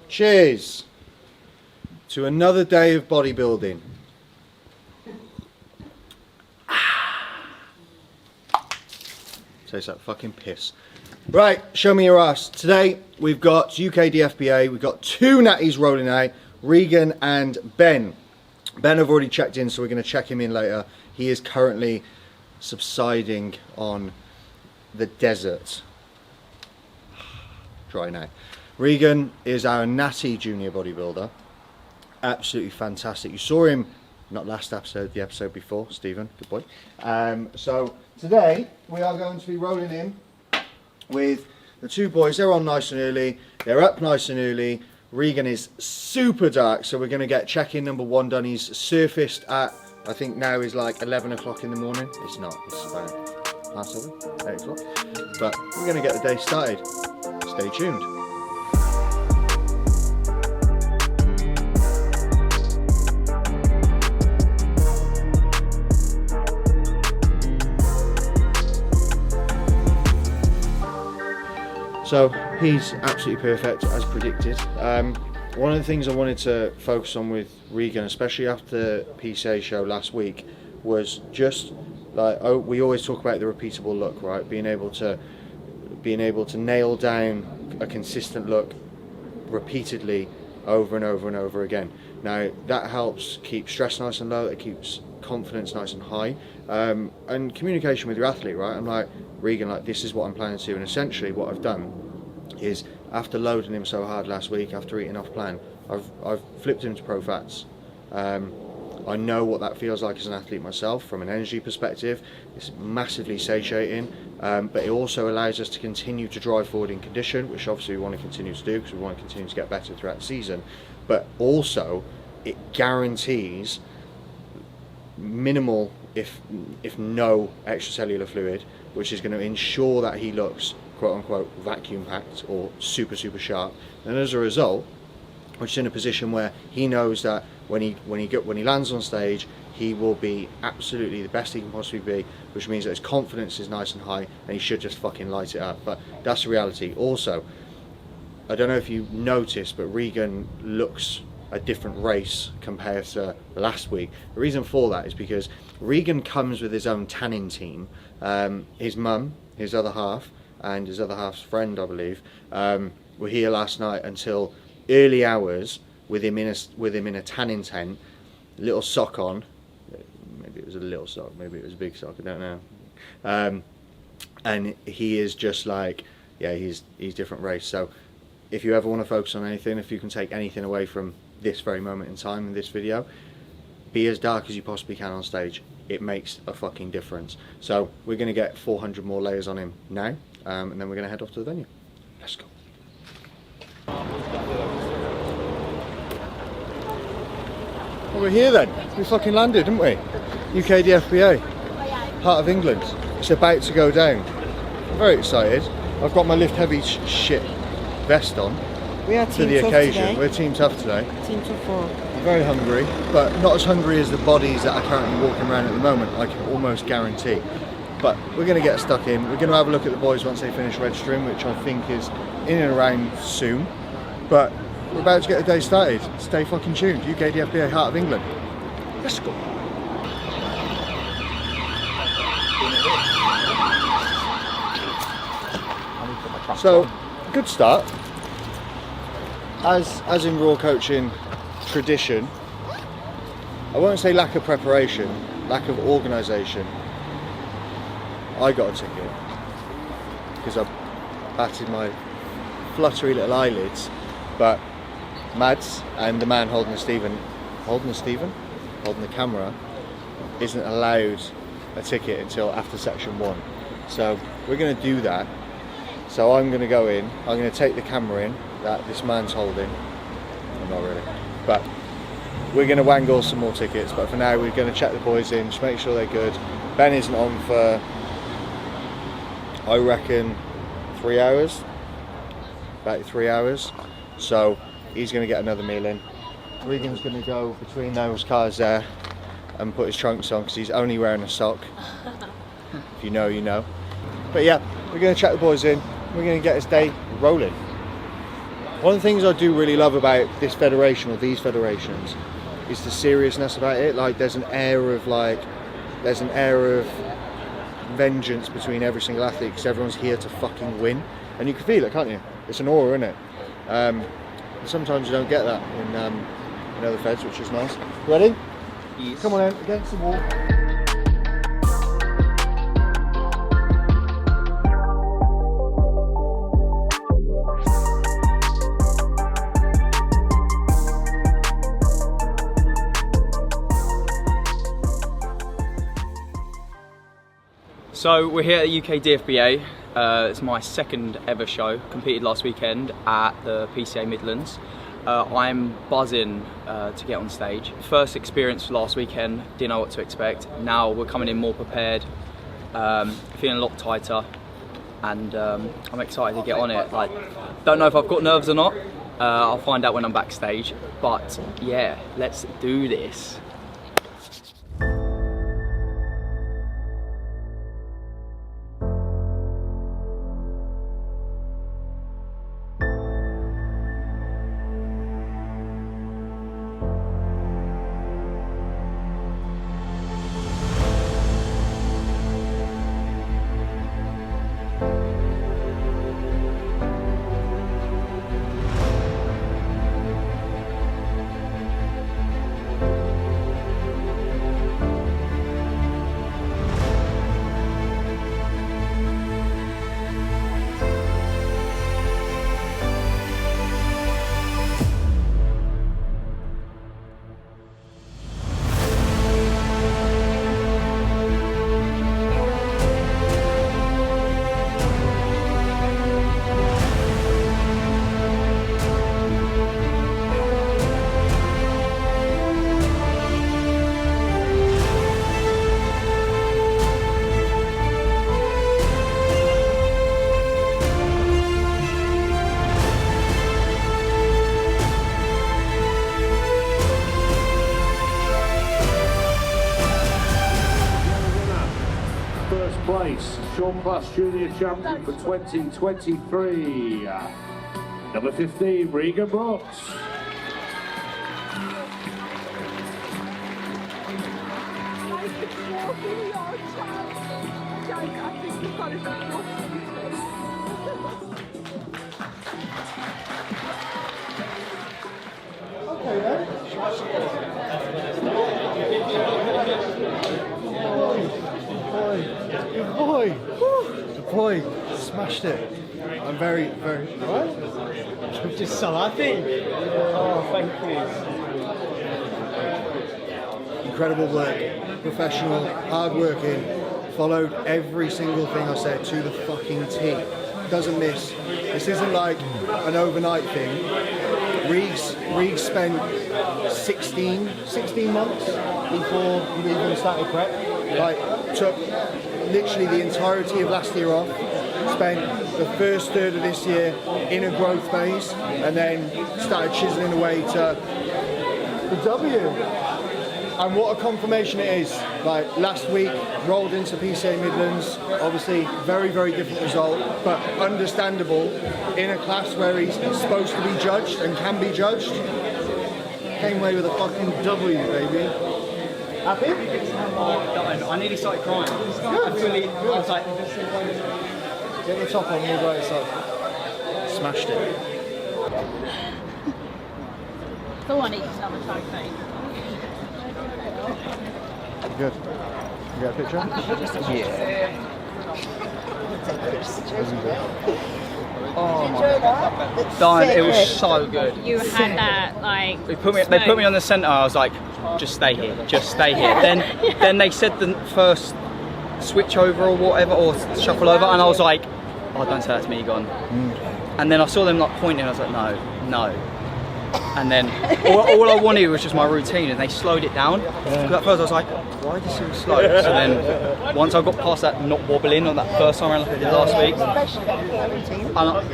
Cheers to another day of bodybuilding. Tastes like fucking piss. Right, show me your ass. Today we've got UKDFBA, we've got two natties rolling out, Regan and Ben. Ben I've already checked in, so we're going to check him in later. He is currently subsiding on the desert. Dry now. Regan is our natty junior bodybuilder. Absolutely fantastic. You saw him, not last episode, the episode before. Stephen, good boy. So today we are going to be rolling in with the two boys. They're on nice and early. They're up nice and early. Regan is super dark, so we're going to get check-in number one done. He's surfaced at, I think now is like 11 o'clock in the morning. It's not, it's about half 7, 8 o'clock. But we're going to get the day started. Stay tuned. So he's absolutely perfect as predicted. One of the things I wanted to focus on with Regan, especially after the PCA show last week, was just like, we always talk about the repeatable look, right? Being able to nail down a consistent look repeatedly over and over and over again. Now that helps keep stress nice and low, it keeps confidence nice and high, and communication with your athlete, right? I'm like, Regan, like, this is what I'm planning to do, and essentially what I've done is, after loading him so hard last week, after eating off plan, I've flipped him to pro fats. I know what that feels like as an athlete myself from an energy perspective. It's massively satiating, but it also allows us to continue to drive forward in condition, which obviously we want to continue to do because we want to continue to get better throughout the season, but also it guarantees minimal, if no, extracellular fluid, which is going to ensure that he looks quote unquote vacuum packed or super sharp, and as a result, which is in a position where he knows that when he lands on stage, he will be absolutely the best he can possibly be, which means that his confidence is nice and high and he should just fucking light it up. But that's the reality. Also, I don't know if you noticed, but Regan looks a different race compared to last week. The reason for that is because Regan comes with his own tanning team. His mum, his other half, and his other half's friend, I believe, were here last night until early hours with him in a tanning tent, little sock on. Maybe it was a little sock, maybe it was a big sock, I don't know. And he is just like, yeah, he's different race. So if you ever want to focus on anything, if you can take anything away from this very moment in time in this video, be as dark as you possibly can on stage. It makes a fucking difference. So we're going to get 400 more layers on him now, and then we're going to head off to the venue. Let's go. Well, we're here then. We fucking landed, didn't we? UKDFBA Heart of England. It's about to go down. I'm very excited. I've got my lift heavy shit vest on. We are to the occasion. Today. We're team tough today. Team tough 4. I'm very hungry, but not as hungry as the bodies that are currently walking around at the moment, I can almost guarantee. But we're going to get stuck in. We're going to have a look at the boys once they finish registering, which I think is in and around soon. But we're about to get the day started. Stay fucking tuned. UKDFBA Heart of England. Let's go. So, good start. As in raw coaching tradition, I won't say lack of preparation, lack of organisation. I got a ticket because I batted my fluttery little eyelids, but Mads and the man holding the camera isn't allowed a ticket until after section 1. So we're going to do that. So I'm going to go in, I'm going to take the camera in that this man's holding. Well, not really, but we're going to wangle some more tickets. But for now, we're going to check the boys in, just make sure they're good. Ben isn't on for, I reckon, 3 hours, about 3 hours. So he's going to get another meal in. Regan's going to go between those cars there and put his trunks on because he's only wearing a sock. If you know, you know. But yeah, we're going to check the boys in. We're going to get this day rolling. One of the things I do really love about this federation, or these federations, is the seriousness about it. Like, there's an air of vengeance between every single athlete, because everyone's here to fucking win, and you can feel it, can't you? It's an aura, isn't it? Sometimes you don't get that in other feds, which is nice. Ready? Yes. Come on in, against the wall. So we're here at UKDFBA. It's my second ever show. Competed last weekend at the PCA Midlands. I'm buzzing to get on stage. First experience last weekend, didn't know what to expect. Now we're coming in more prepared, feeling a lot tighter, and I'm excited to get on it. Like, don't know if I've got nerves or not. I'll find out when I'm backstage. But yeah, let's do this. Place, Short Class Junior Champion for 2023, number 15, Regan Brooks. Okay then. Good boy, smashed it. I'm very, right? I'm just so happy. Oh, thank you. Incredible work, professional, hard-working, followed every single thing I said to the fucking T. Doesn't miss. This isn't like an overnight thing. Regan spent 16 months before he even started prep. Like, took literally the entirety of last year off, spent the first third of this year in a growth phase, and then started chiseling away to the W. And what a confirmation it is. Like, last week, rolled into PCA Midlands, obviously very, very different result, but understandable in a class where he's supposed to be judged and can be judged. Came away with a fucking W, baby. Happy? I nearly started crying. I was like, get the top on, move right side. Smashed it. Go on, each another trophy. Good. You got a picture? yeah. Oh my. Darn, it was so good. You had that, like, They put me on the centre. I was like, just stay here, just stay here. Then they said the first switch over or whatever, or shuffle over, and I was like, oh, don't say that to me, Egon. And then I saw them like pointing. I was like, no. And then all I wanted was just my routine, and they slowed it down. Because at first I was like, why is this so slow? So then once I got past that not wobbling on that first time around like I did last week.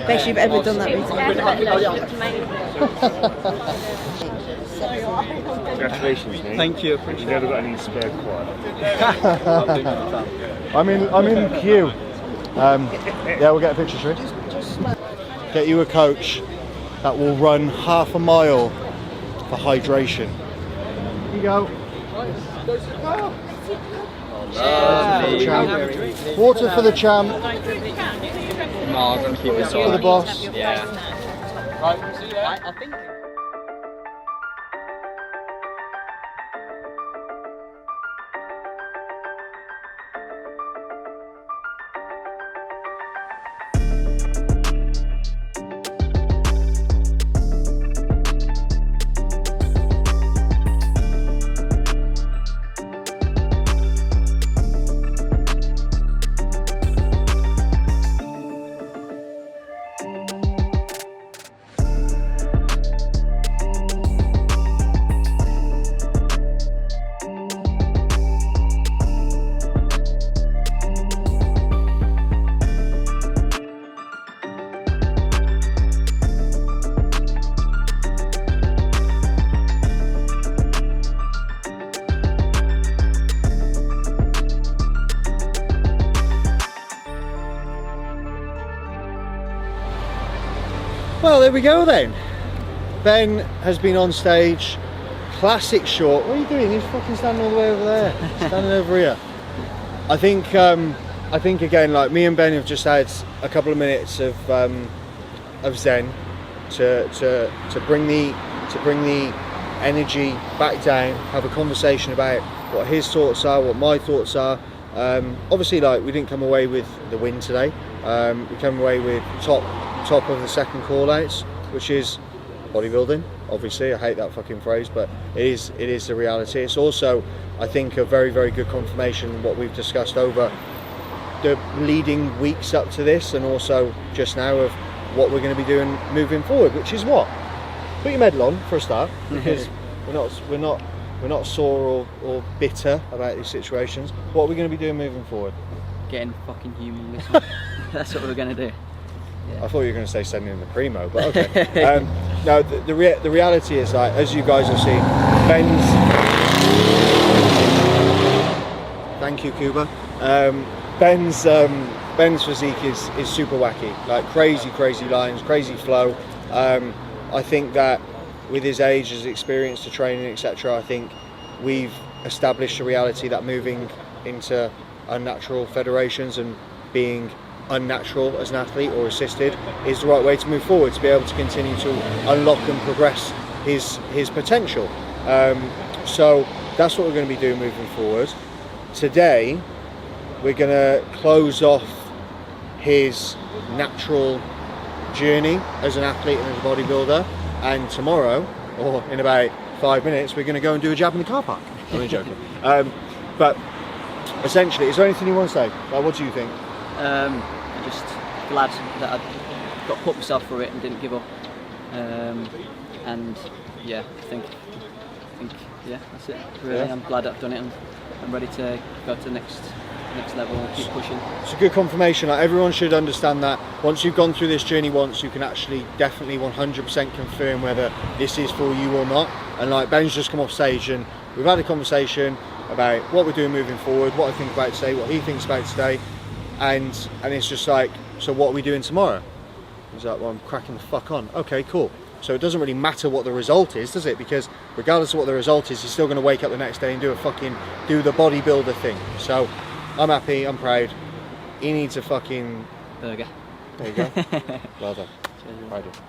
Best you've ever done that Congratulations, mate. Thank you. You never got any spare quiet. I'm in queue. Yeah, we'll get a picture, shall we? Get you a coach. that will run half a mile for hydration. Here you go. Water for the champ. No, I'm going to keep this on. For the boss. Yeah. I think. Well, there we go then. Ben has been on stage. Classic short. What are you doing? He's fucking standing all the way over there. Standing over here. I think again, like me and Ben have just had a couple of minutes of zen to bring the energy back down. Have a conversation about what his thoughts are, what my thoughts are. Obviously, like we didn't come away with the win today. We came away with top of the second call outs, which is bodybuilding. Obviously, I hate that fucking phrase, but it is the reality. It's also, I think, a very, very good confirmation of what we've discussed over the leading weeks up to this, and also just now of what we're going to be doing moving forward, which is what? Put your medal on for a start, because we're not sore or bitter about these situations. What are we going to be doing moving forward? Getting fucking human this one. That's what we're going to do. Yeah. I thought you were going to say sending in the primo, but okay. No, the reality is, like, as you guys have seen, thank you, Cuba. Ben's physique is super wacky, like crazy lines, crazy flow. I think that with his age, his experience to training, etc., I think we've established a reality that moving into unnatural federations and being unnatural as an athlete or assisted is the right way to move forward, to be able to continue to unlock and progress his potential. So that's what we're going to be doing moving forward. Today we're going to close off his natural journey as an athlete and as a bodybuilder, and tomorrow, or in about 5 minutes, we're going to go and do a jab in the car park. I'm only joking. But essentially, is there anything you want to say? Like, what do you think? I'm just glad that I got put myself through it and didn't give up. And yeah, I think yeah, that's it. Really, yeah. I'm glad I've done it, and I'm ready to go to the next level and keep pushing. It's a good confirmation. Like, everyone should understand that once you've gone through this journey once, you can actually definitely 100% confirm whether this is for you or not. And like, Ben's just come off stage and we've had a conversation about what we're doing moving forward, what I think about today, what he thinks about today, and it's just like, so what are we doing tomorrow? He's like, well, I'm cracking the fuck on. Okay, cool. So it doesn't really matter what the result is, does it? Because regardless of what the result is, he's still going to wake up the next day and do the bodybuilder thing. So I'm happy, I'm proud. He needs a fucking burger. There you go. Well done. Cheers. Proud of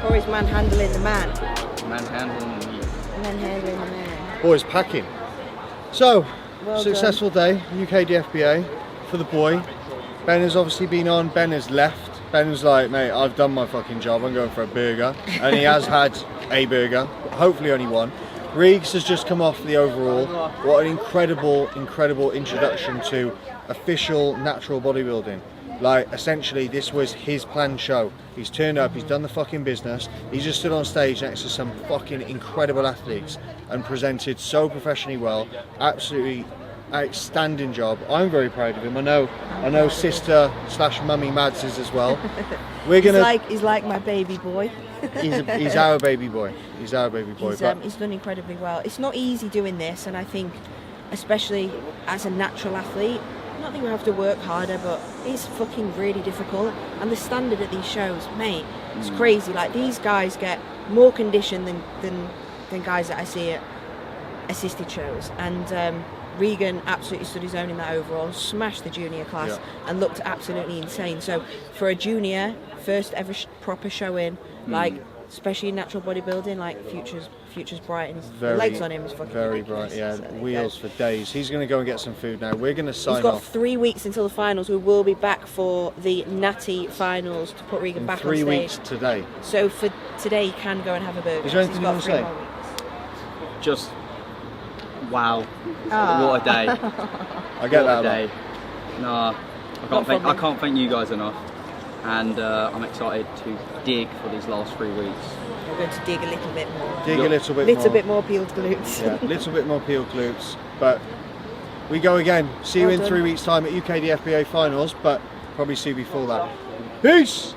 Or is manhandling the man? Manhandling the Manhandling the man. Boys packing. So Well successful day, UKDFBA for the boy. Ben has obviously been on. Ben has left. Ben was like, mate, I've done my fucking job. I'm going for a burger, and he has had a burger. Hopefully, only one. Regs has just come off the overall. What an incredible introduction to official natural bodybuilding. Like, essentially, this was his planned show. He's turned up, he's done the fucking business. He's just stood on stage next to some fucking incredible athletes and presented so professionally well. Absolutely outstanding job. I'm very proud of him. I know sister / mummy Mads is as well. We're gonna. He's like my baby boy. he's our baby boy. He's our baby boy. He's done incredibly well. It's not easy doing this, and I think, especially as a natural athlete, not that you have to work harder, but it's fucking really difficult. And the standard at these shows, mate, it's crazy. Like, these guys get more condition than guys that I see at assisted shows. And Regan absolutely stood his own in that overall, smashed the junior class, and looked absolutely insane. So for a junior, first ever proper show in, like, especially in natural bodybuilding, like, future's bright, and the legs on him is fucking very ridiculous. bright. Yeah, So wheels for days. He's going to go and get some food now. We're going to sign He's got off. 3 weeks until the finals. We will be back for the Natty finals to put Regan back on stage. 3 weeks today. So for today, he can go and have a burger. Is there He's anything you got want to 3 say? more weeks. Just wow, Ah. what a day! I get What that a a day. lot. Nah, I can't thank you guys enough, and I'm excited to dig for these last 3 weeks. We're going to dig a little bit more. Dig a little bit Little more. bit more peeled glutes. Yeah, a little bit more peeled glutes. But we go again. See you Well in done. 3 weeks' time at UKDFBA finals, but probably see you before that. Peace!